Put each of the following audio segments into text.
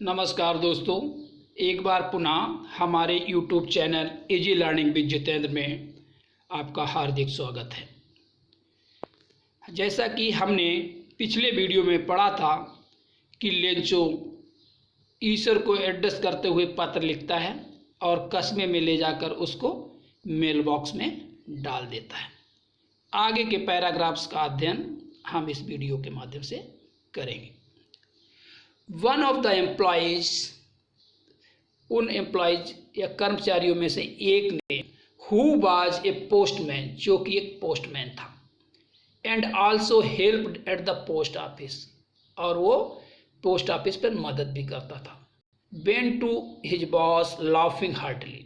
नमस्कार दोस्तों, एक बार पुनः हमारे YouTube channel easy learning with Jitendra में आपका हार्दिक स्वागत है। जैसा कि हमने पिछले वीडियो में पढ़ा था कि लेंचो ईश्वर को एड्रेस करते हुए पत्र लिखता है और कस्बे में ले जाकर उसको मेल बॉक्स में डाल देता है। आगे के पैराग्राफ्स का अध्ययन हम इस वीडियो के माध्यम से करेंगे। वन ऑफ द एम्प्लॉयज, उन एम्प्लॉयज या कर्मचारियों में से एक ने, हु वाज ए पोस्टमैन, जो कि एक पोस्टमैन था, and also helped at the post office, और वो पोस्ट ऑफिस पर मदद भी करता था। Went to his boss laughing heartily,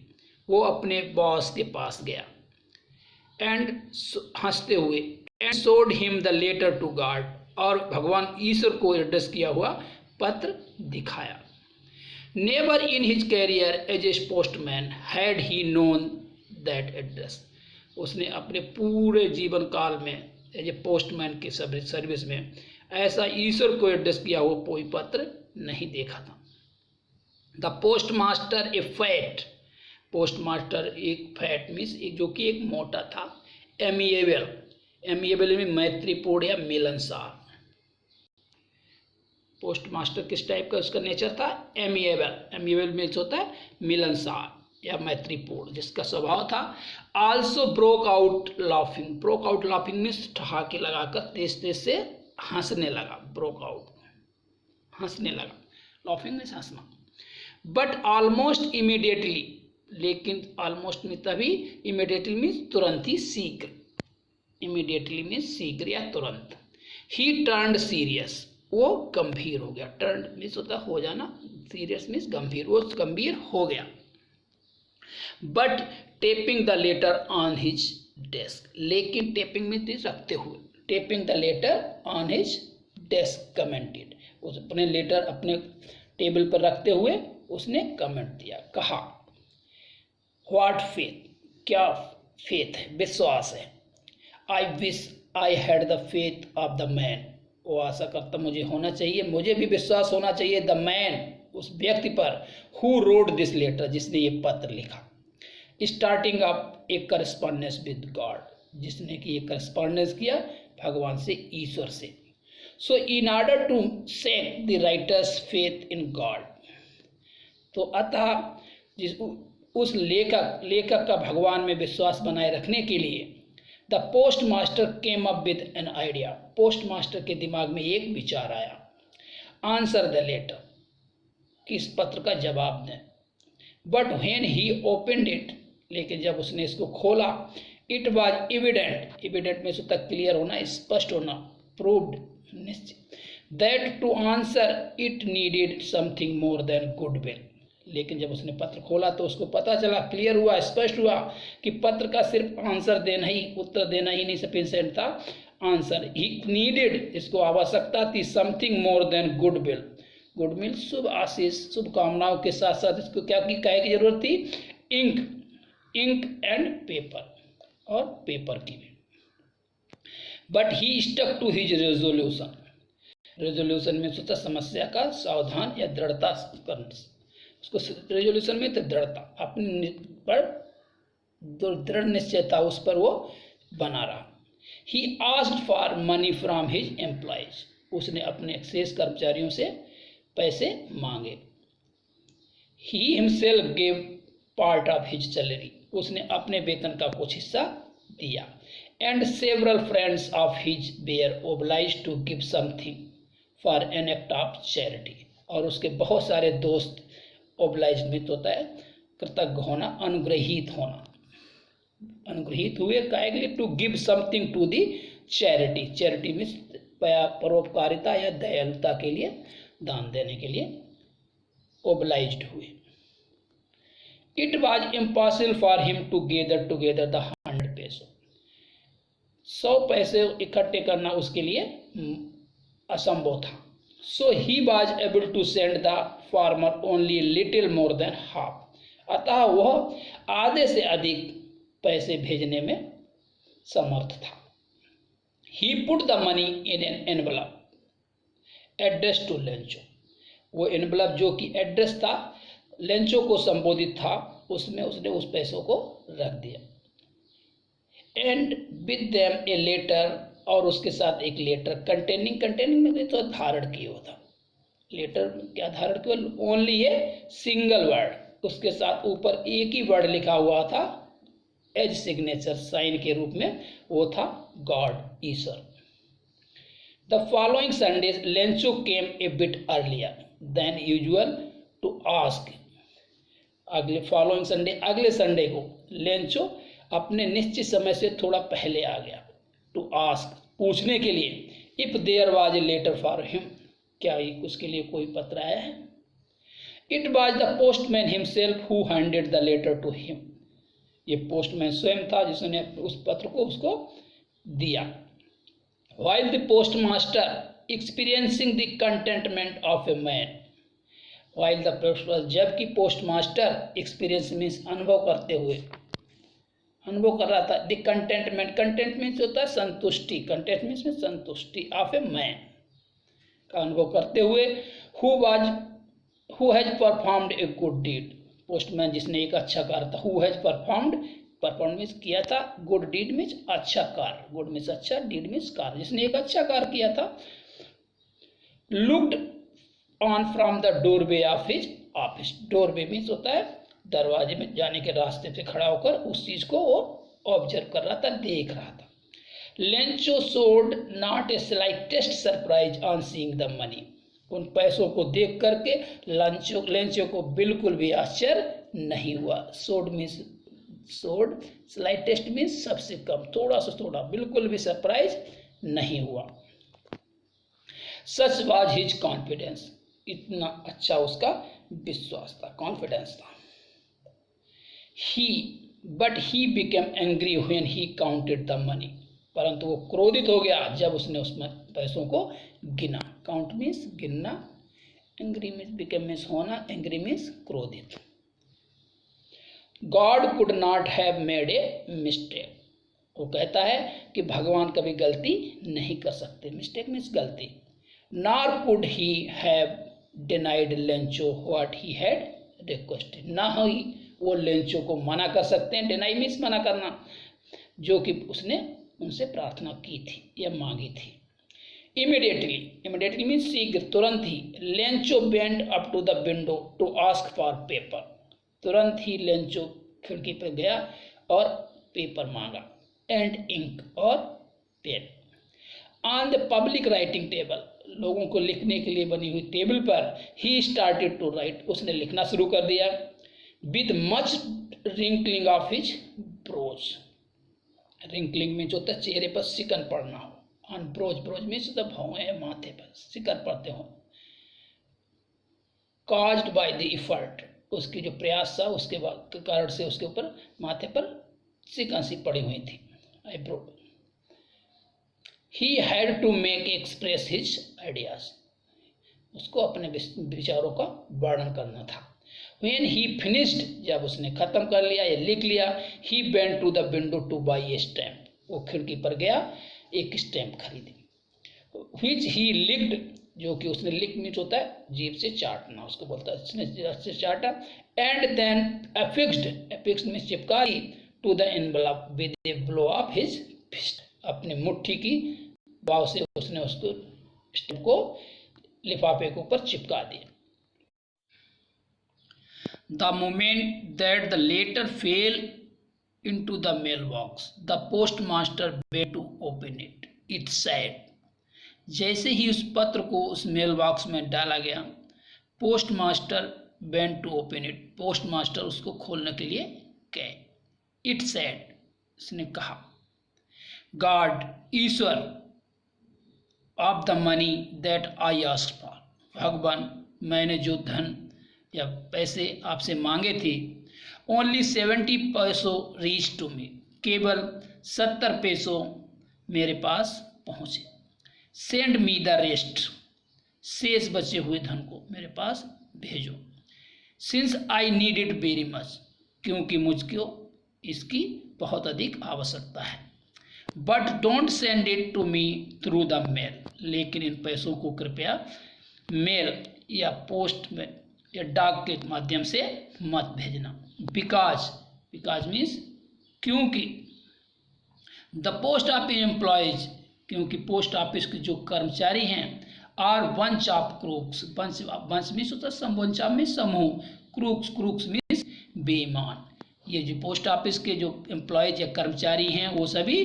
वो अपने बॉस के पास गया एंड हंसते हुए, and showed him the letter to God, और भगवान ईश्वर को एड्रेस किया हुआ पत्र दिखाया। Never in his career as a postman had he known that address, उसने अपने पूरे जीवन काल में एज ए पोस्टमैन की सर्विस में ऐसा ईश्वर को एड्रेस किया हुआ कोई पत्र नहीं देखा था। The post master A fat, post master एक फैट मीन्स जो कि एक मोटा था। एमिएबल, एमिएबल में मैत्रीपूर्ण या मिलनसार। पोस्ट मास्टर किस टाइप का उसका नेचर था? एमिएबल, एमिएबल मीन्स होता है मिलनसार या मैत्रीपूर्ण, जिसका स्वभाव था। Also broke out laughing, broke out laughing means ठहाके लगाकर तेज तेज से हंसने लगा। ब्रोक आउट हंसने लगा, लाफिंग मीन्स हंसना। बट ऑलमोस्ट इमीडिएटली, लेकिन ऑलमोस्ट में तभी, इमीडिएटली मीन्स तुरंत ही, शीघ्र, इमीडिएटली मीन्स शीघ्र या तुरंत। ही टर्न्ड सीरियस, वो गंभीर हो गया। टर्न मीन्स होता है हो जाना, सीरियस मीन्स गंभीर, वो गंभीर हो गया। But tapping the letter on his desk, लेकिन टेपिंग मीन्स रखते हुए, tapping the letter on his desk commented, उस अपने लेटर अपने टेबल पर रखते हुए उसने कमेंट दिया, कहा व्हाट फेथ, क्या फेथ है, विश्वास है। I wish I had the faith of the man, वो आशा करता मुझे होना चाहिए, मुझे भी विश्वास होना चाहिए द मैन, उस व्यक्ति पर, हु रोड दिस लेटर, जिसने ये पत्र लिखा। Starting up a correspondence with God, जिसने कि ये करस्पॉन्डेंस किया भगवान से, ईश्वर से। So in order to seek the writer's faith in God, तो अतः उस लेखक का भगवान में विश्वास बनाए रखने के लिए the post master came up with an idea, post master के दिमाग में एक विचार आया। आंसर द लेटर, किस पत्र का जवाब दें। But when he opened it, लेकिन जब उसने इसको खोला, इट वॉज एविडेंट, एविडेंट में तक क्लियर होना, स्पष्ट होना, प्रूव्ड, निश्चित, that to answer it needed something more than goodwill, लेकिन जब उसने पत्र खोला तो उसको पता चला, क्लियर हुआ, स्पष्ट हुआ कि पत्र का सिर्फ आंसर देना ही, उत्तर देना ही नहीं सफिशिएंट था। आंसर ही नीडेड, इसको आवश्यकता थी, something more than goodwill, goodwill शुभ आशीष, शुभकामनाओं के साथ साथ इसको क्या की कहे की जरूरत थी, इंक, इंक एंड पेपर, और पेपर की भी। But he stuck to his resolution, resolution में सोचा समस्या का सावधान या दृढ़ता करना, उसको रेजोल्यूशन में तो दृढ़ता, अपने पर दृढ़ निश्चय था, उस पर वो बना रहा। He asked for money from his employees, उसने अपने शेष कर्मचारियों से पैसे मांगे। He himself gave part of his salary, उसने अपने वेतन का कुछ हिस्सा दिया। And several friends of his were obliged to give something for an act of charity, और उसके बहुत सारे दोस्त, ओब्लाइज्ड में होता है कृतज्ञ होना, अनुग्रहित होना, अनुग्रहित हुए काहे के लिए, to give something to the charity, charity में परोपकारिता या दयालुता के लिए, दान देने के लिए ओब्लाइज्ड हुए। It was impossible for him to gather together the 100 पैसे, 100 पैसे इकट्ठे करना उसके लिए असंभव था। So he was able to send the farmer only little more than half, अतः वह आधे से अधिक पैसे भेजने में समर्थ था। He put the money in an envelope address to Lencho, वो एनवलप जो कि एड्रेस था, लेंचो को संबोधित था, उसमें उसने उस पैसों को रख दिया। And with them a letter, और उसके साथ एक लेटर कंटेनिंग में तो धारण किया था। लेटर क्या धारण किया? ओनली ए सिंगल वर्ड, उसके साथ ऊपर एक ही वर्ड लिखा हुआ था एज सिग्नेचर, साइन के रूप में, वो था गॉड, ईश्वर। The following Sunday Lencho came a bit earlier than usual to ask. Following Sunday, अगले संडे को लेंचो अपने निश्चित समय से थोड़ा पहले आ गया, टू आस्क, पूछने के लिए, if there was a letter for him, क्या उसके लिए कोई पत्र आया है। It was the postman himself who handed the letter to him, ये पोस्टमैन स्वयं था जिसने उस पत्र को उसको दिया। While the postmaster experiencing the contentment of a man, while the postmaster, जबकि पोस्टमास्टर एक्सपीरियंस मीन्स अनुभव करते हुए, अनुभव कर रहा था, द कंटेंटमेंट, कंटेंट मीन्स होता है संतुष्टि, कंटेंट मीन्स में संतुष्टि ऑफ ए मैन का अनुभव करते हुए, who has performed a good deed, postman जिसने एक अच्छा कार्य था, हु हैज परफॉर्म मीन्स किया था, गुड डीड मीन्स अच्छा कार्य, गुड मीन्स अच्छा, डीड मीन्स कार्य, जिसने एक अच्छा कार्य किया था। Looked on from the doorway of his office, doorway means होता है दरवाजे में जाने के रास्ते पे खड़ा होकर उस चीज को वो ऑब्जर्व कर रहा था, देख रहा था। Lencho showed not a slightest surprise on seeing the money, उन पैसों को देख करके लेंचो को बिल्कुल भी आश्चर्य नहीं हुआ। शोड स्लाइटेस्ट मीन्स सबसे कम, थोड़ा से थोड़ा, बिल्कुल भी सरप्राइज नहीं हुआ। सच वाज हिज कॉन्फिडेंस, इतना अच्छा उसका विश्वास था, कॉन्फिडेंस था। But he became angry when he counted the money, परंतु वो क्रोधित हो गया जब उसने उसमें पैसों को गिना। काउंट मीन्स गिनना, एंग्री मीन्स बिकेम मीन्स होना, एंग्री मीन्स क्रोधित। God could not have made a mistake, वो कहता है कि भगवान कभी गलती नहीं कर सकते, मिस्टेक मीन्स गलती। Nor could he have denied Lencho what he had requested, ना ही वो लेंचो को मना कर सकते हैं, डिनाई मीन्स मना करना, जो कि उसने उनसे प्रार्थना की थी या मांगी थी। इमीडिएटली मीन्स शीघ्र, तुरंत ही, Lencho bent up to the window to ask for paper, तुरंत ही लेंचो खिड़की पर गया और पेपर मांगा, एंड इंक, और पेन। On the public writing table, लोगों को लिखने के लिए बनी हुई टेबल पर, ही स्टार्टेड टू राइट, उसने लिखना शुरू कर दिया। With much wrinkling of his brows, wrinkling means होता है चेहरे पर सिकन पड़ना हो, ऑन ब्रोज, ब्रोज मीन्स होता है भौहें, माथे पर सिकन पड़ते हो। कॉज्ड बाय द इफर्ट, उसकी जो प्रयास था उसके कारण से उसके ऊपर माथे पर सिकन सी पड़ी हुई थी, eyebrow. He had to make express his ideas, उसको अपने विचारों का वर्णन करना था। When he finished, जब उसने खत्म कर लिया या लिख लिया, he went to the window to buy a stamp, वो खिड़की पर गया एक स्टैम्प खरीदी। Which he licked, जो कि उसने लिक मीट होता है जीभ से चाटना, उसको बोलता है, उसने से चाटा। And then affixed में चिपका दी, to the envelope with a blow of his fist, अपने मुट्ठी की बाव से उसने उसको स्टैम्प को लिफाफे के ऊपर चिपका दिया। The moment that the letter fell into the mailbox, the postmaster went to open it. It said, जैसे ही उस पत्र को उस मेल बॉक्स में डाला गया, postmaster went to open it, postmaster उसको खोलने के लिए गए। इट सेड, इसने कहा, गॉड, ईश्वर, of the money that I asked for, भगवान, मैंने जो धन या पैसे आपसे मांगे थे, ओनली 70 पैसों रीच टू मी, केवल 70 पैसों मेरे पास पहुँचे। सेंड मी द रेस्ट, शेष बचे हुए धन को मेरे पास भेजो। Since I need it very much, क्योंकि मुझको इसकी बहुत अधिक आवश्यकता है। But don't send it to me through the mail, लेकिन इन पैसों को कृपया मेल या पोस्ट में या डाक के माध्यम से मत भेजना। बिकॉज मीन्स क्योंकि द पोस्ट ऑफिस एम्प्लॉयज, क्योंकि पोस्ट ऑफिस के जो कर्मचारी हैं, are bunch of crooks, bunch means होता है बंच ऑफ मीन्स समूह, क्रूक्स मीन्स बेईमान। ये जो पोस्ट ऑफिस के जो एम्प्लॉयज या कर्मचारी हैं वो सभी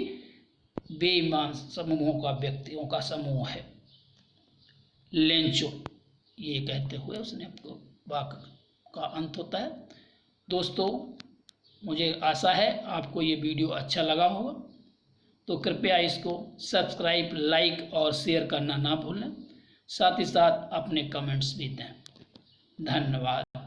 बेईमान समूहों का, व्यक्तियों का समूह है। लेंचो, ये कहते हुए उसने आपको वाक्य का अंत होता है। दोस्तों, मुझे आशा है आपको ये वीडियो अच्छा लगा होगा, तो कृपया इसको सब्सक्राइब, लाइक और शेयर करना ना भूलें। साथ ही साथ अपने कमेंट्स भी दें। धन्यवाद।